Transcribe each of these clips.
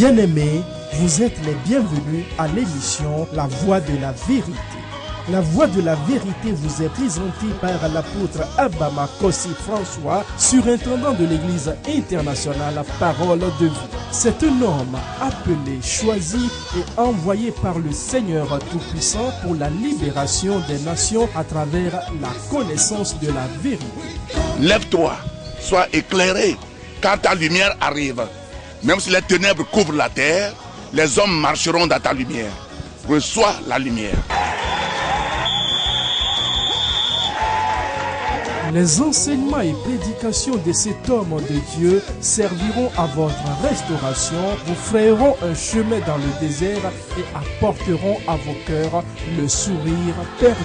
Bien-aimés, vous êtes les bienvenus à l'émission La Voix de la Vérité. La Voix de la Vérité vous est présentée par l'apôtre Abama Kossi François, surintendant de l'Église internationale Parole de Vie. C'est un homme appelé, choisi et envoyé par le Seigneur Tout-Puissant pour la libération des nations à travers la connaissance de la vérité. Lève-toi, sois éclairé quand ta lumière arrive. Même si les ténèbres couvrent la terre, les hommes marcheront dans ta lumière. Reçois la lumière. Les enseignements et prédications de cet homme de Dieu serviront à votre restauration, vous frayeront un chemin dans le désert et apporteront à vos cœurs le sourire perdu.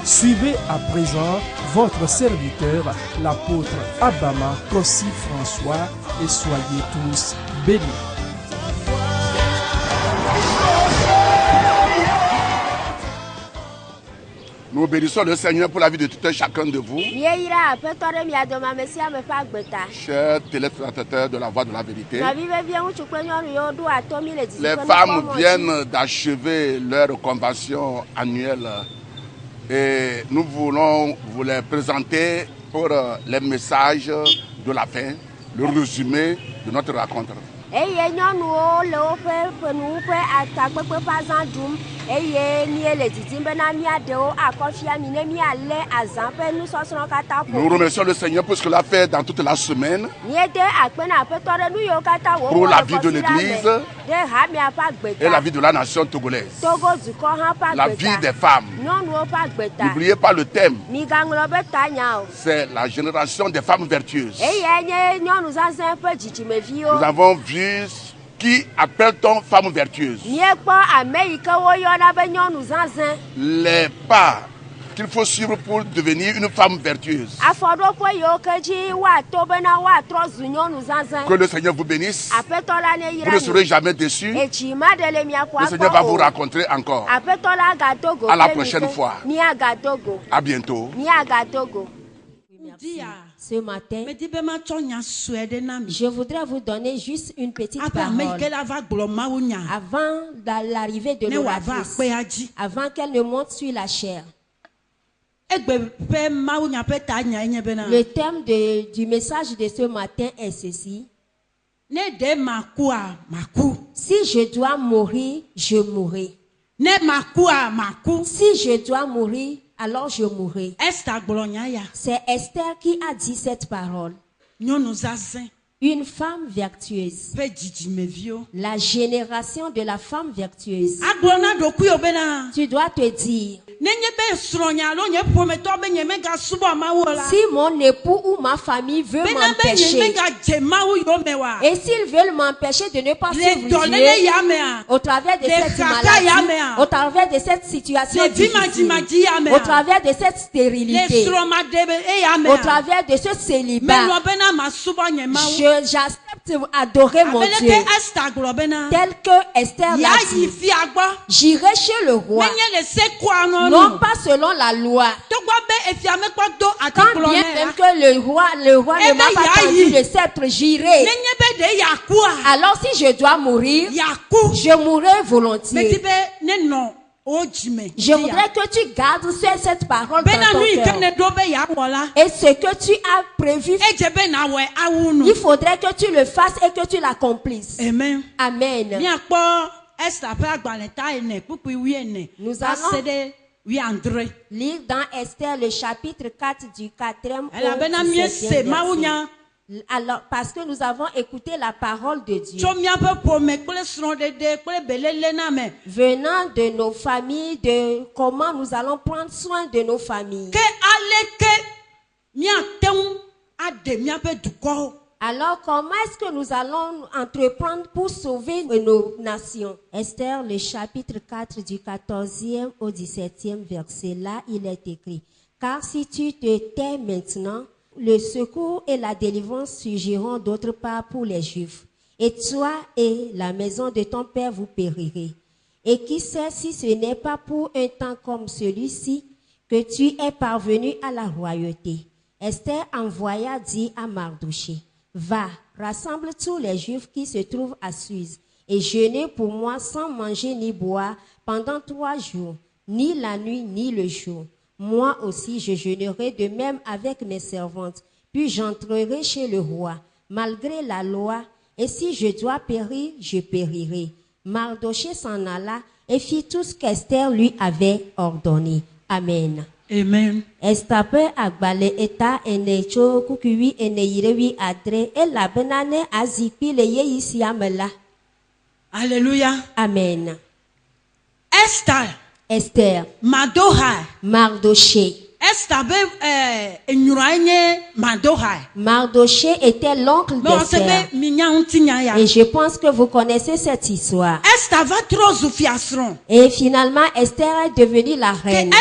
Suivez à présent votre serviteur, l'apôtre Abama Kossi François, et soyez tous bénis. Nous bénissons le Seigneur pour la vie de tout un chacun de vous. Chers téléspectateurs de la Voix de la Vérité, les femmes viennent d'achever leur convention annuelle et nous voulons vous les présenter pour les messages de la fin, le résumé de notre rencontre. Nous remercions le Seigneur pour ce qu'il a fait dans toute la semaine pour la vie de l'Église et la vie de la nation togolaise, la vie des femmes. N'oubliez pas le thème, c'est la génération des femmes vertueuses. Nous avons vu qui appelle-t-on femme vertueuse? Les pas qu'il faut suivre pour devenir une femme vertueuse. Que le Seigneur vous bénisse. Vous ne serez jamais déçus. Le Seigneur va vous rencontrer encore. À la prochaine fois. À bientôt. Ce matin, je voudrais vous donner juste une petite parole avant l'arrivée de l'oratrice, avant qu'elle ne monte sur la chair. Le thème du message de ce matin est ceci. Si je dois mourir, je mourrai. Si je dois mourir, alors je mourrai. C'est Esther qui a dit cette parole. Une femme vertueuse. La génération de la femme vertueuse. Tu dois te dire, si mon époux ou ma famille veut m'empêcher, et s'ils veulent m'empêcher de ne pas suivre Dieu, au travers de cette maladie, au travers de cette situation difficile, au travers de cette stérilité, au travers de ce célibat, j'accepte adorer mon Dieu tel que Esther l'a dit. J'irai chez le roi, non pas selon la loi. Quand bien même que le roi ne m'a pas tendu le sceptre, j'irai. Alors si je dois mourir, je mourrai volontiers. Je voudrais que tu gardes cette parole dans ton cœur. Et ce que tu as prévu, il faudrait que tu le fasses et que tu l'accomplisses. Amen. Amen. Nous allons lire dans Esther le chapitre 4 du 4e au 17e verset. Alors, parce que nous avons écouté la parole de Dieu. Venant de nos familles, de comment nous allons prendre soin de nos familles. Alors, comment est-ce que nous allons entreprendre pour sauver nos nations? Esther, le chapitre 4 du 14e au 17e verset. Là, il est écrit. Car si tu te tais maintenant, le secours et la délivrance surgiront d'autre part pour les Juifs. Et toi et la maison de ton père vous périrez. Et qui sait si ce n'est pas pour un temps comme celui-ci que tu es parvenu à la royauté. Esther envoya dire à Mardoché, va, rassemble tous les Juifs qui se trouvent à Suse et jeûner pour moi sans manger ni boire pendant 3 jours, ni la nuit ni le jour. Moi aussi je jeûnerai de même avec mes servantes, puis j'entrerai chez le roi, malgré la loi, et si je dois périr, je périrai. Mardoché s'en alla et fit tout ce qu'Esther lui avait ordonné. Amen. Amen. Estape agbale eta ene cho kukiwi ene yirewi adre e la benane azikpi le ye isi amela. Alléluia. Amen. Esther. Mardoché. Mardoché était l'oncle d'Esther. Et je pense que vous connaissez cette histoire. Et finalement, Esther est devenue la reine.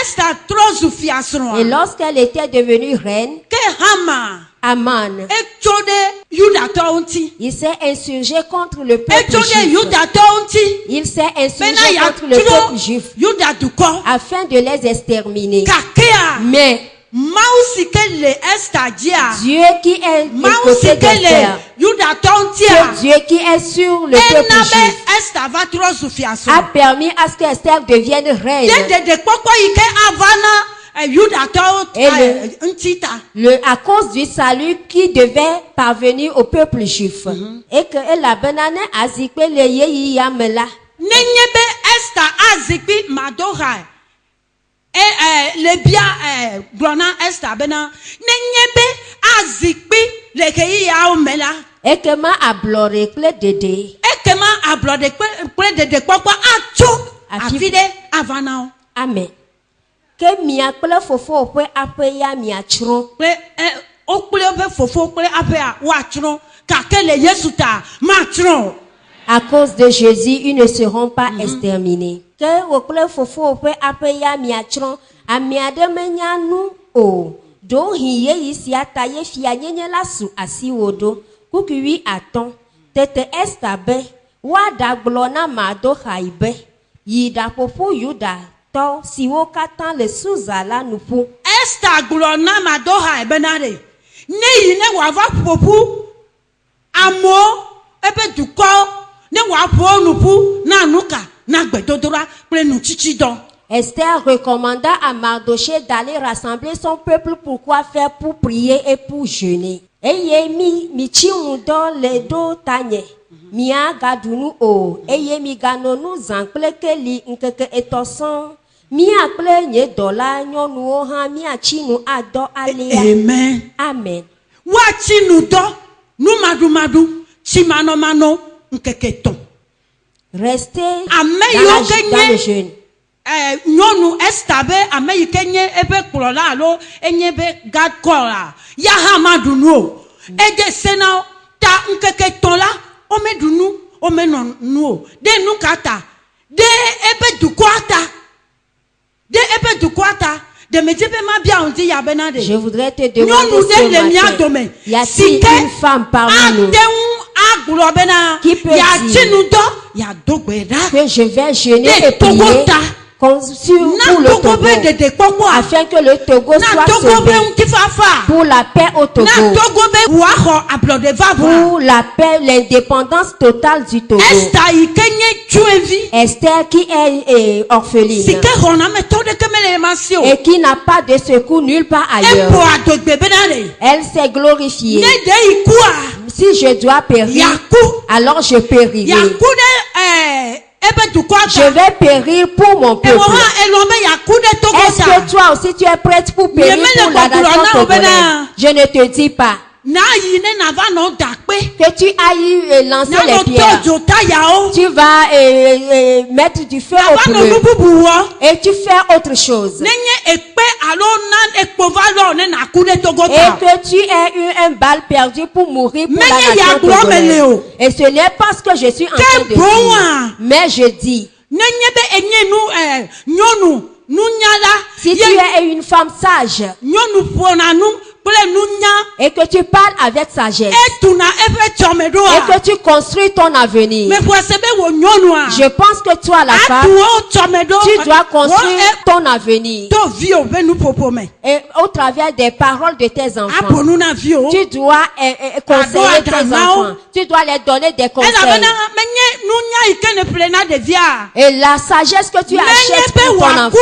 Et lorsqu'elle était devenue reine, Aman, il s'est insurgé contre le peuple juif. Il s'est insurgé contre le peuple juif afin de les exterminer. Mais Dieu qui est du côté d'Esther, Dieu qui est sur le peuple juif, a permis à ce qu'Esther devienne reine. Et à cause du salut qui devait parvenir au peuple juif. Et que la banane a zikpe le yeyi yamela. Le bien glona Esther bena nenyebe azikpi le keyi ya omela. Et que ma ablore ple dede. Et que ma ablore ple dede kwakwa acho afide avanao. Amen. Que mia ple fofo pe ape ya mia chron. Pe o ple pe fofo ple ape a wa chron ka ke le Yesu ta ma chron. À cause de Jésus, ils ne seront pas exterminés. Que au ple fofo pe ape ya mia chron amia de menya nu o. Do hiye isi ataye fia nyenye la su asiwodo. Kukiwi aton. Tete estabe. Wada glona mado haibe. Yida popo yuda. To siwo katan le suzala nupu. Esther glona mado haibe nare. Ne yine wava popo. Amo. Ebe duko. Ne wapo nupu. Na nuka. Na gbedodora. Plenu chichidon. Esther recommanda à Mardoché d'aller rassembler son peuple pour quoi faire, pour prier et pour jeûner. Eye mi chiundo le do tanye. Mia gadunu o. Eye mi ganonu zankle keli nkeke etoson. Mia ple nye dola nyonu oha mia chinu ado alea. Amen. Amen. Wa chinu do. Nu madu. Chimano mano nkeke ton. Restez dans le jeûne. Nyonu estabe ameyikenye ebe kulola alo enyebe God kola ya hamadunu ede sena ta nkeke tola omedunu omenonu de nukata de ebe dukwata de medebe mabia onti ya benade. Je voudrais te demander ce matin, y a-t-il une femme parmi nous qui peut dire que je vais jeûner et prier pour le Togo, afin que le Togo soit sauvé, pour la paix au Togo, pour la paix, l'indépendance totale du Togo. Esther qui est orpheline et qui n'a pas de secours nulle part ailleurs. Elle s'est glorifiée. Si je dois périr, alors je périrai. Je vais périr pour mon peuple. Est-ce que toi aussi tu es prête pour périr pour la nation togolaise? Je ne te dis pas que tu ailles lancer les pierres. Tu vas mettre du feu au pneu et tu fais autre chose. Et que tu aies eu un balle perdu pour mourir pour la nation togolaise. Et ce n'est pas ce que je suis en train de dire. Mais je dis, si tu es une femme sage, et que tu parles avec sagesse et que tu construis ton avenir. Je pense que toi, la femme, tu dois construire ton avenir et au travers des paroles de tes enfants. Tu dois conseiller tes enfants. Tu dois les donner des conseils. Et la sagesse que tu achètes pour ton enfant,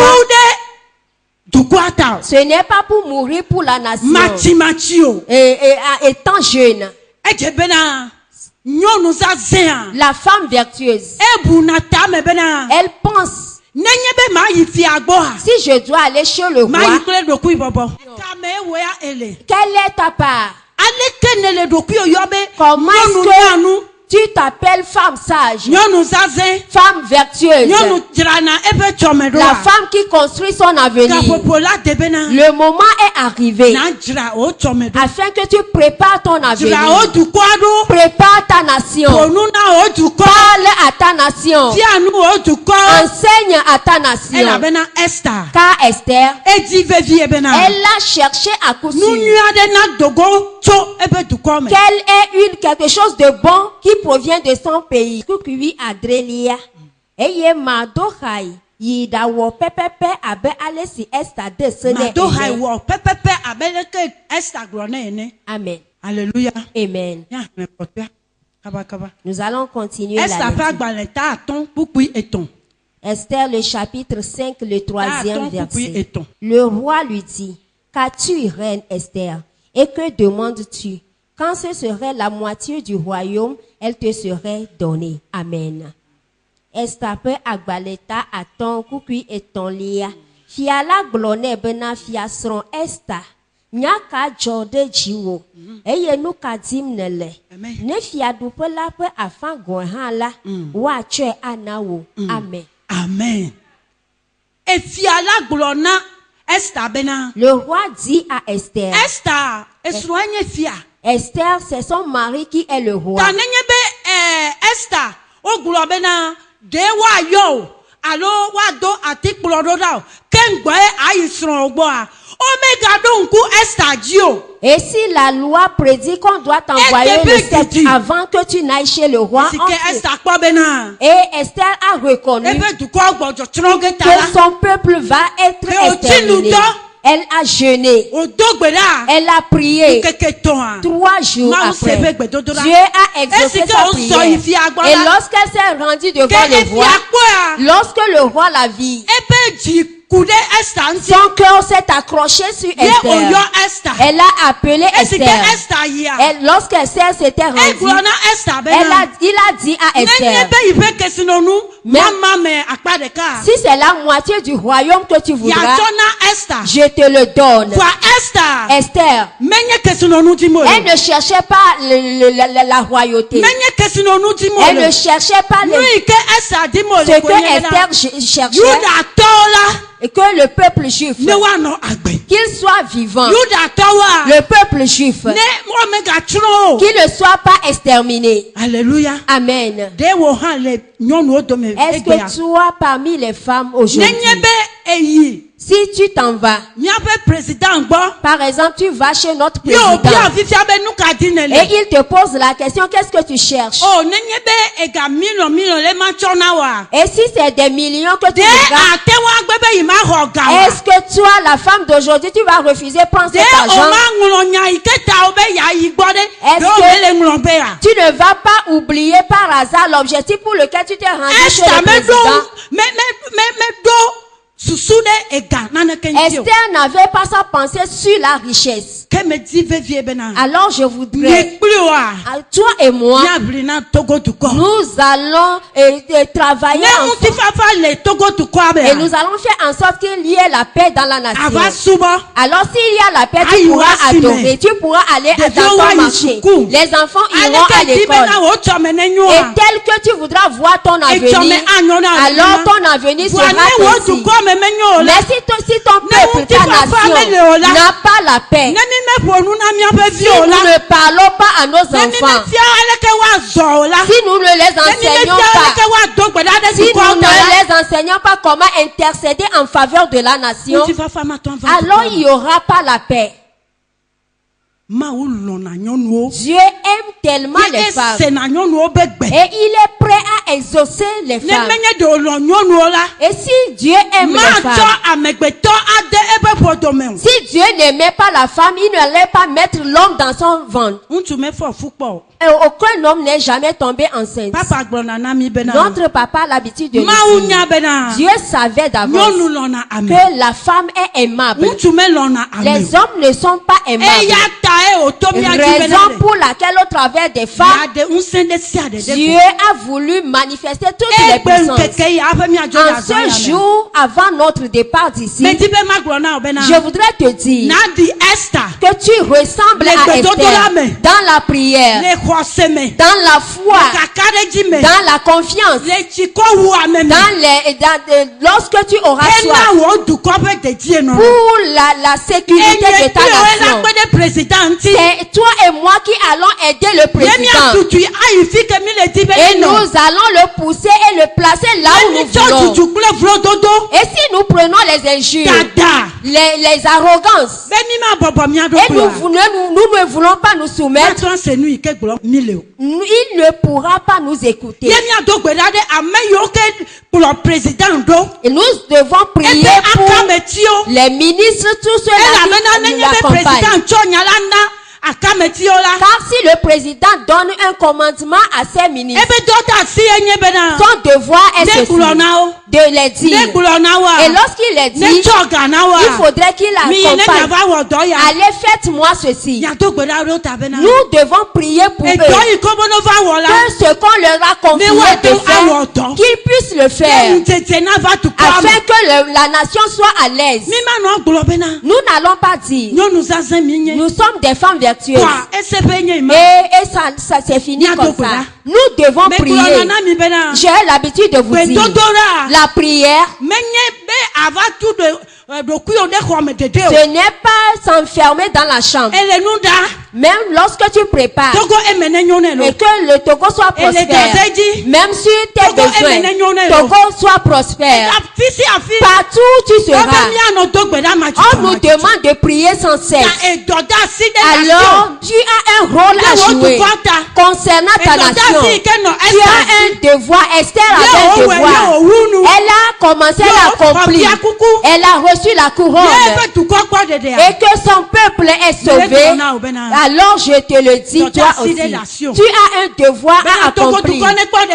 ce n'est pas pour mourir pour la nation. Et étant jeune, la femme vertueuse, elle pense, si je dois aller chez le roi, quelle est ta part? Comment est-ce que tu t'appelles femme sage, femme vertueuse, la femme qui construit son avenir? Le moment est arrivé afin que tu prépares ton avenir. Prépare ta nation. Parle à ta nation. Enseigne à ta nation. Car Esther, elle a cherché à coup sûr quelle est quelque chose de bon qui provient de son pays. Kukui Adrelia. Eye Madohai. Yida wo pepepe abe alesi Esther de sene. Madohai wo pepepe abe ke Esther glone. Amen. Alléluia. Amen. Nous allons continuer la lecture. Esther, le chapitre 5, le 3e verset. Le roi lui dit, qu'as-tu, reine Esther? Et que demandes-tu? Quand ce serait la moitié du royaume, elle te serait donnée. Amen. Esther peut agbaleta à ton kukui et ton lia. Fiala glone bena fiasron Esther. Nyaka jode jiwo. Eye nuka dim nele. Ne fiadu pe la pe afan gohan la. Wa chwe anawo. Amen. Amen. Et fiala glona Esther bena. Le roi dit à Esther. Esther, esroanye fia. Esther, c'est son mari qui est le roi. Esther, o globena de wa yo. Alo wa do atikplodo da. Kengbe ayisron ogbo a. Omega donc Esther Dio. Et si la loi prédit qu'on doit t'envoyer le sceptre avant que tu n'ailles chez le roi, et Esther a reconnu que son peuple va être exterminé. Elle a jeûné. Elle a prié. 3 jours après, Dieu a exaucé sa prière. Et lorsqu'elle s'est rendue devant le roi, lorsque le roi la vit, son cœur s'est accroché sur Esther. Elle a appelé Esther. Lorsqu'elle s'était rendue, il a dit à Esther, si c'est la moitié du royaume que tu voudras, je te le donne. Esther, elle ne cherchait pas la royauté. Elle ne cherchait pas ce que Esther cherchait. Et que le peuple juif, qu'il soit vivant, le peuple juif, qu'il ne soit pas exterminé. Alléluia. Amen. Est-ce que toi, parmi les femmes aujourd'hui, si tu t'en vas, par exemple, tu vas chez notre président et il te pose la question, qu'est-ce que tu cherches? Et si c'est des millions que tu regardes, est-ce que toi, la femme d'aujourd'hui, tu vas refuser de prendre cet argent? Est-ce que tu ne vas pas oublier par hasard l'objectif pour lequel tu t'es rendu chez le président? Esther n'avait pas sa pensée sur la richesse. Alors je voudrais, toi et moi, nous allons travailler ensemble. Et nous allons faire en sorte qu'il y ait la paix dans la nation. Alors s'il y a la paix, tu pourras adorer, tu pourras aller dans ton marché. Les enfants iront à l'école. Et tel que tu voudras voir ton avenir, alors ton avenir sera ainsi. Mais si ton peuple, ta nation, n'a pas la paix, si nous ne parlons pas à nos enfants, si nous ne les enseignons pas, comment intercéder en faveur de la nation, alors il n'y aura pas la paix. Dieu aime tellement les femmes. Et il est prêt à exaucer les femmes. Et si Dieu aime les femmes, si Dieu n'aimait pas la femme, il n'allait pas mettre l'homme dans son ventre. Et aucun homme n'est jamais tombé enceinte. Notre papa a l'habitude de dire, Dieu savait d'avance que la femme est aimable. Les hommes ne sont pas aimables. Raison pour laquelle au travers des femmes, Dieu a voulu manifester toutes les puissances. En ce jour, avant notre départ d'ici, je voudrais te dire que tu ressembles à Esther dans la prière, dans la foi, dans la confiance, lorsque tu auras soif pour la sécurité de ta nation. C'est toi et moi qui allons aider le président. Et nous allons le pousser et le placer là où nous voulons. Et si nous prenons les injures, les arrogances, et nous ne voulons pas nous soumettre, il ne pourra pas nous écouter. Et nous devons prier pour les ministres, tous ceux-là qui nous accompagnent. Car si le président donne un commandement à ses ministres, son devoir est ceci, de les dire. Et lorsqu'il les dit, il faudrait qu'il accompagne. Allez, faites-moi ceci. Nous devons prier pour eux, que ce qu'on leur a confié de faire, qu'ils puissent le faire, afin que la nation soit à l'aise. Nous n'allons pas dire, nous sommes des femmes vertueuses. Et ça c'est fini comme ça. Nous devons prier. J'ai l'habitude de vous dire, la prière, ce n'est pas s'enfermer dans la chambre. Même lorsque tu prépares et que le Togo soit prospère, même si tes besoins, Togo soit prospère, partout où tu seras, on nous demande de prier sans cesse. Alors tu as un rôle à jouer concernant ta nation. Tu as un devoir. Esther avait un devoir. Elle a commencé, elle a accompli, elle a reçu la couronne, et que son peuple est sauvé. Alors je te le dis, toi aussi, tu as un devoir à accomplir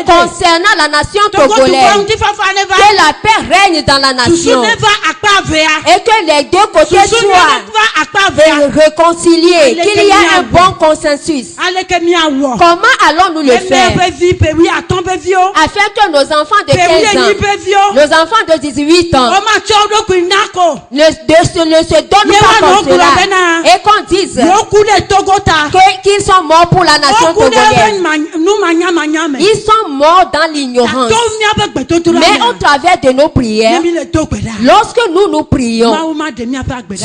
concernant la nation togolaise. Que la paix règne dans la nation et que les deux côtés soient réconciliés, qu'il y ait un bon consensus. Comment allons-nous le faire afin que nos enfants de 15 ans, nos enfants de 18 ans ne se donnent pas comme cela et qu'on dise qu'ils sont morts pour la nation togolaise? Ils sont morts dans l'ignorance. Mais au travers de nos prières, lorsque nous prions,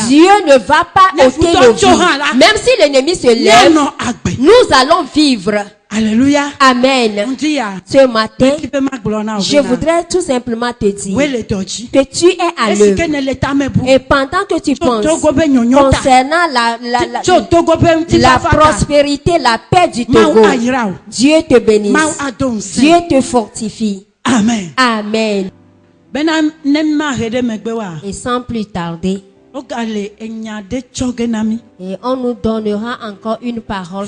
Dieu ne va pas ôter nos vies. Même si l'ennemi se lève, nous allons vivre. Alléluia. Amen. Ce matin, je voudrais tout simplement te dire que tu es à l'œuvre. Et pendant que tu penses concernant la prospérité, la paix du Togo, Dieu te bénisse. Dieu te fortifie. Amen. Amen. Et sans plus tarder, et on nous donnera encore une parole.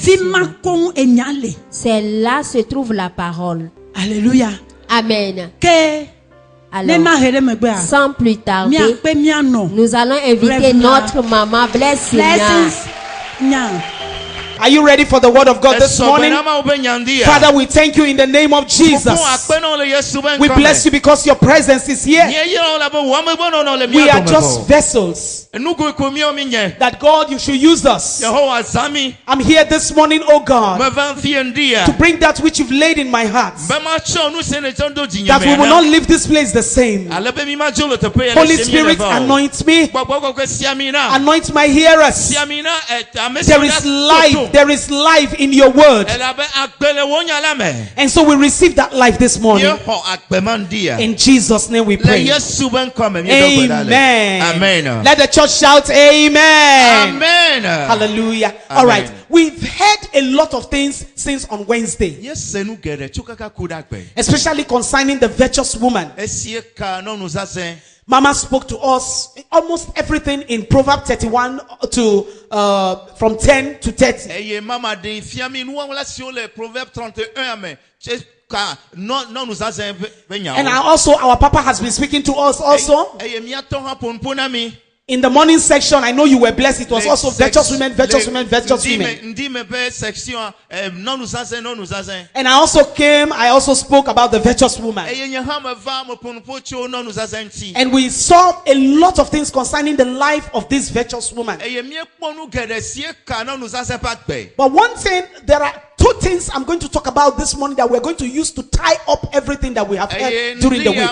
C'est là se trouve la parole. Alléluia. Amen. Alors, sans plus tarder, nous allons inviter notre maman Blessing. Are you ready for the word of God this morning? Father, we thank you in the name of Jesus. We bless you because your presence is here. We are just vessels that God, you should use us. I'm here this morning, oh God, to bring that which you've laid in my heart, that we will not leave this place the same. Holy Spirit, anoint me, anoint my hearers. There is life there is life in your word. And so we receive that life this morning. In Jesus' name we pray. Amen. Amen. Let the church shout amen. Amen. Hallelujah. Amen. All right. We've heard a lot of things since on Wednesday, especially concerning the virtuous woman. Mama spoke to us almost everything in Proverbs 31 to from 10 to 30. And our Papa has been speaking to us also. In the morning section, I know you were blessed. It was also virtuous women, virtuous women, virtuous women. And I also spoke about the virtuous woman. And we saw a lot of things concerning the life of this virtuous woman. But one thing, there are two things I'm going to talk about this morning that we're going to use to tie up everything that we have heard during the week.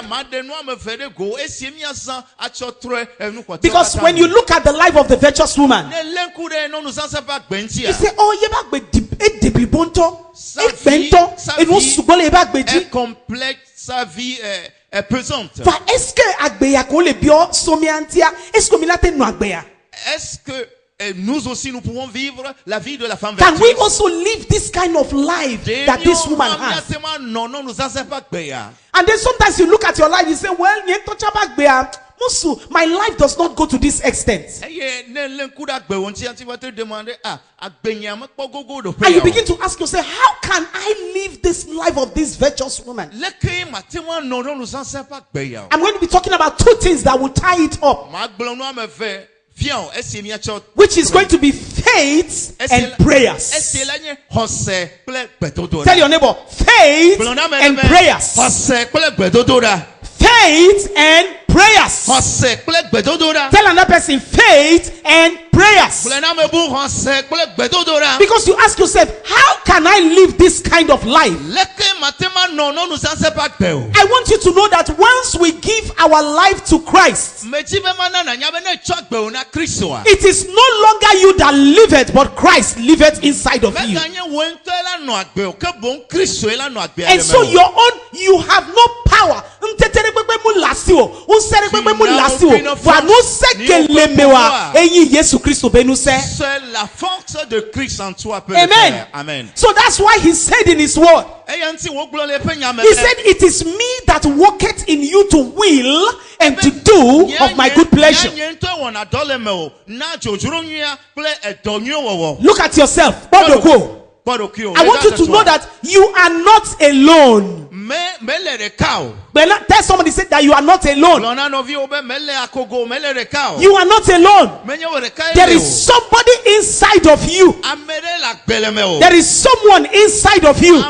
Because when you look at the life of the virtuous woman, you say, oh, sa vie est pesante. Est-ce que nous aussi nous pouvons vivre la vie de la femme can vertueuse? we also live this kind of life that this woman has? And then sometimes you look at your life, you say, well, my life does not go to this extent. And you begin to ask yourself, how can I live this life of this virtuous woman? I'm going to be talking about two things that will tie it up, which is going to be faith and prayers. Tell your neighbor, faith and prayers. Faith and prayers. Tell another person, faith and prayers. Because you ask yourself, how can I live this kind of life? I want you to know that once we give our life to Christ, it is no longer you that liveth, but Christ liveth inside of you. And so you have no power. Seule la force de Christ en toi peut le Amen. faire. Amen. So that's why he said in his word, he said, it is me that worketh in you to will and to do of my good pleasure. Look at yourself. I want you to know that you are not alone. Tell somebody, say that you are not alone. You are not alone. There is somebody inside of you. There is someone inside of you.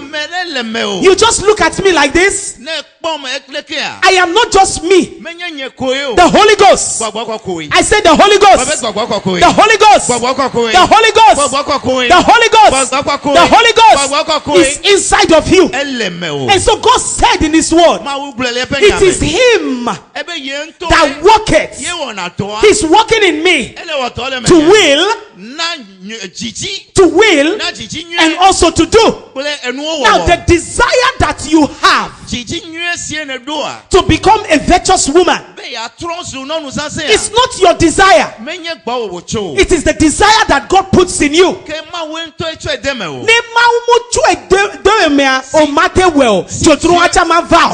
You just look at me like this. I am not just me. The Holy Ghost. I said the Holy Ghost. The Holy Ghost. The Holy Ghost. The Holy Ghost. The Holy Ghost is inside of you. And so God said in his word, it is him that worketh. He's working in me to will and also to do. Now the desire that you have to become a virtuous woman, it's not your desire. It is the desire that God puts in you.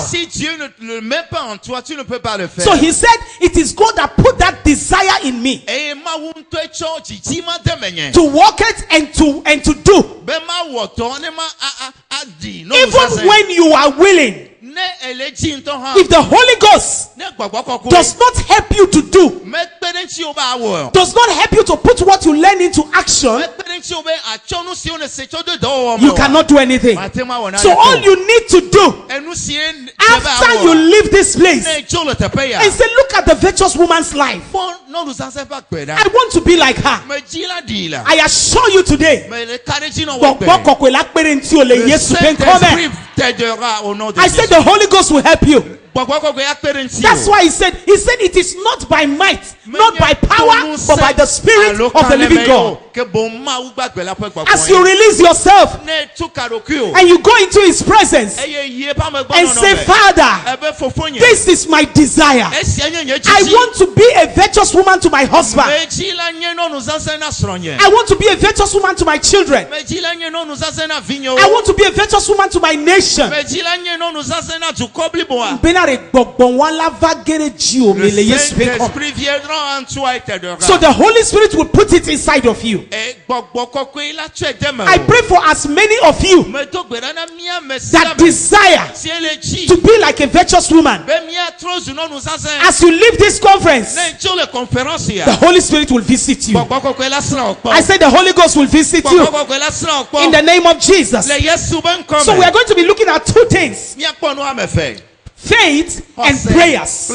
Si Dieu ne le met pas en toi, tu ne peux pas le faire. So he said, it is God that put that desire in me to work it and to do. Even when you are willing, if the Holy Ghost does not help you to do, does not help you to put what you learn into action, you cannot do anything. So all you need to do after you leave this place and say, look at the virtuous woman's life. I want to be like her. I assure you today, I said the Holy Ghost will help you. That's why he said it is not by might not by power, but by the Spirit of the living God. As you release yourself and you go into His presence and say, Father, this is my desire. I want to be a virtuous woman to my husband. I want to be a virtuous woman to my children. I want to be a virtuous woman to my nation. So the Holy Spirit will put it inside of you. I pray for as many of you that desire to be like a virtuous woman. As you leave this conference, the Holy Spirit will visit you. I said the Holy Ghost will visit you in the name of Jesus. So we are going to be looking at two things: faith and prayers.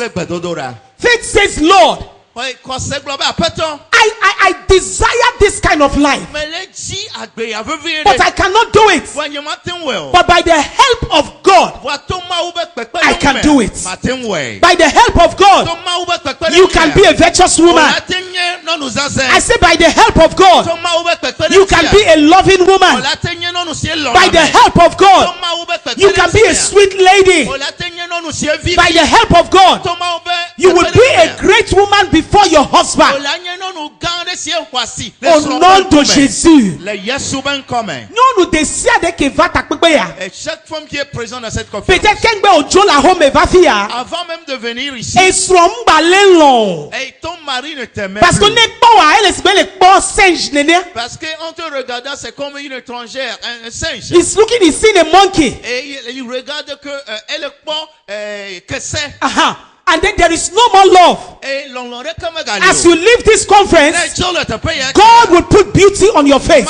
Faith says, Lord, I desire this kind of life, but I cannot do it. But by the help of God, I can do it. By the help of God, you can be a virtuous woman. I say, by the help of God, you can be a loving woman. By the help of God, you can be a sweet lady. By the help of God, you will be a great woman before your husband. Au nom de Jésus. Non, nous décidons que va t'accueillir. Peut-être qu'un peu au jour la home va faire. Avant même de venir ici. Et son balai long. Et ton mari ne t'aime parce qu'on n'est pas elle est le bon singe néné. Parce que en te regardant c'est comme une étrangère, un singe. He's looking, he's seeing a monkey. Et il regarde que elle est pas que c'est. Aha. And then there is no more love. As you leave this conference, God will put beauty on your face.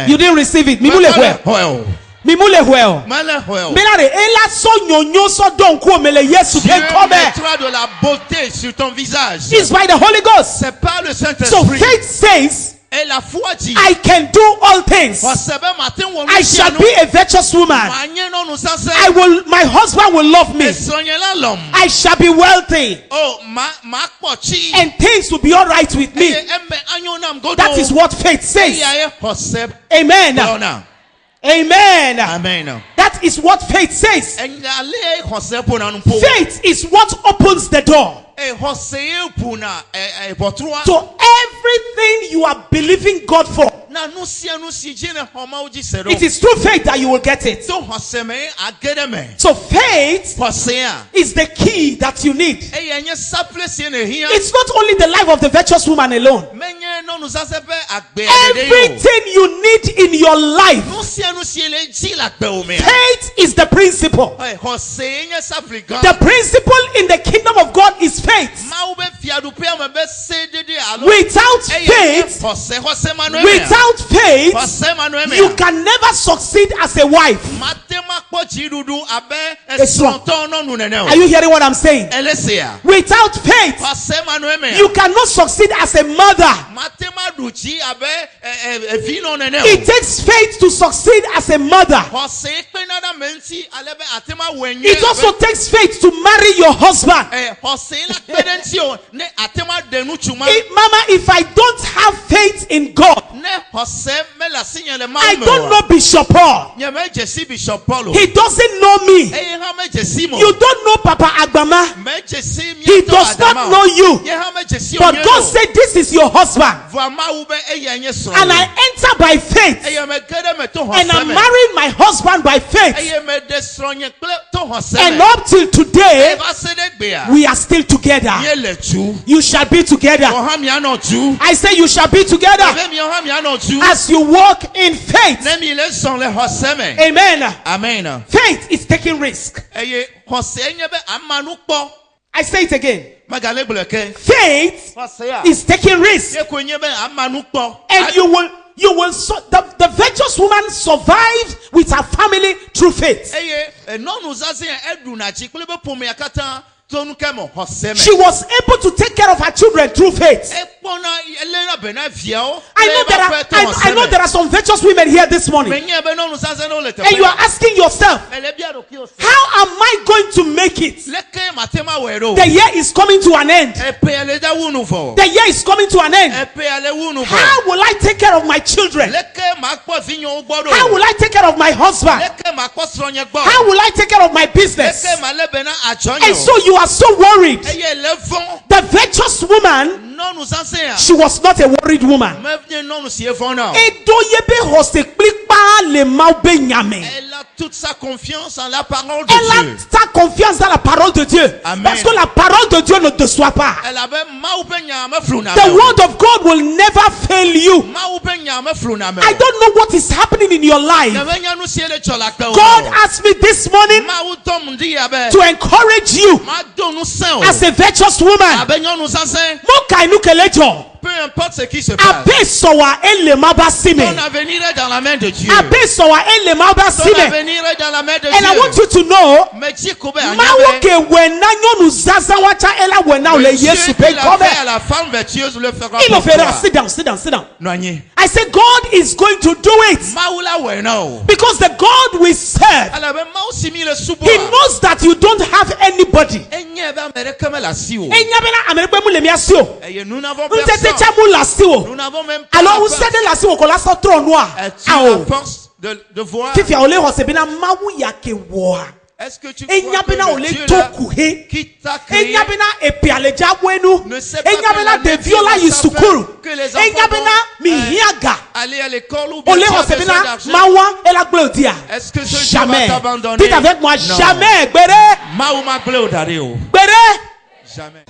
You didn't receive it. It's by the Holy Ghost. So faith says, I can do all things. I shall be a virtuous woman. My husband will love me. I shall be wealthy. And things will be all right with me. That is what faith says. Amen. Amen. Amen. That is what faith says. Faith is what opens the door. So everything you are believing God for, it is through faith that you will get it. So faith is the key that you need. It's not only the life of the virtuous woman alone. Everything you need in your life, faith is the principle. The principle in the kingdom of God is faith. Without faith, you can never succeed as a wife. Are you hearing what I'm saying? Without faith, you cannot succeed as a mother. It takes faith to succeed as a mother. It also takes faith to marry your husband. Mama, if I don't have faith in God, I don't know Bishop Paul. He doesn't know me. You don't know Papa Agbama. He does not know you. But God said, this is your husband. And I enter by faith. And I'm marrying my husband by faith. And up till today, we are still together. You shall be together. I say you shall be together as you walk in faith. Amen. Amen. Faith is taking risk. I say it again. Faith is taking risk. And you will the virtuous woman survived with her family through faith. She was able to take care of her children through faith. I know there are some virtuous women here this morning. And you are asking yourself, how am I going to make it? The year is coming to an end. The year is coming to an end. How will I take care of my children? How will I take care of my husband? How will I take care of my business? And so you are so worried. The virtuous woman, she was not a worried woman. Elle a toute sa confiance en la parole de Dieu. Elle a sa confiance dans la parole de Dieu. Amen. Parce que la parole de Dieu ne déçoit pas. The word of God will never fail you. I don't know what is happening in your life. God asked me this morning to encourage you as a virtuous woman. Peu importe ce qui se passe, ton avenir est dans la main de Dieu. Ton avenir est dans la main de Dieu. And I want you to know, Dieu à la femme vertueuse le fera. Il le fera. Sit down. I said God is going to do it. Because the God we serve, He knows that you don't have anybody. Nous n'avons personne. Nous n'avons même pas alors la force de voir. Est-ce que tu crois que le Dieu là, qui t'a créé ne sait pas que la même Dieu que les enfants aller à l'école ou bien tu as besoin d'argent? Est-ce que ce Dieu va t'abandonner? Dites avec moi, non. Jamais. Jamais.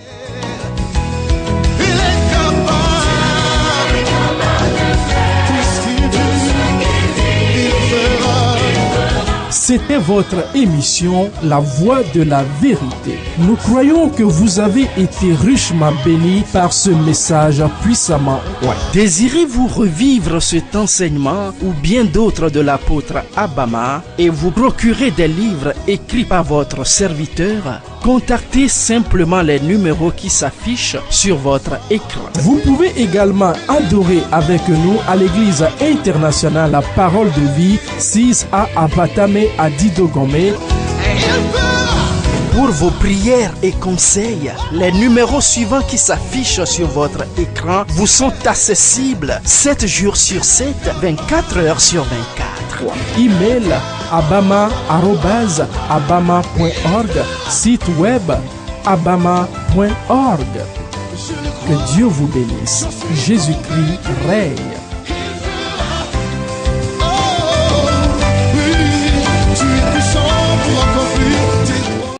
C'était votre émission La Voix de la Vérité. Nous croyons que vous avez été richement bénis par ce message puissamment oint. Désirez-vous revivre cet enseignement ou bien d'autres de l'apôtre Abama et vous procurer des livres écrits par votre serviteur? Contactez simplement les numéros qui s'affichent sur votre écran. Vous pouvez également adorer avec nous à l'église internationale La Parole de Vie, 6A Abatame à Didogome. Pour vos prières et conseils, les numéros suivants qui s'affichent sur votre écran vous sont accessibles 7 jours sur 7, 24 heures sur 24. Email abama@abama.org, site web abama.org. Que Dieu vous bénisse. Jésus-Christ règne.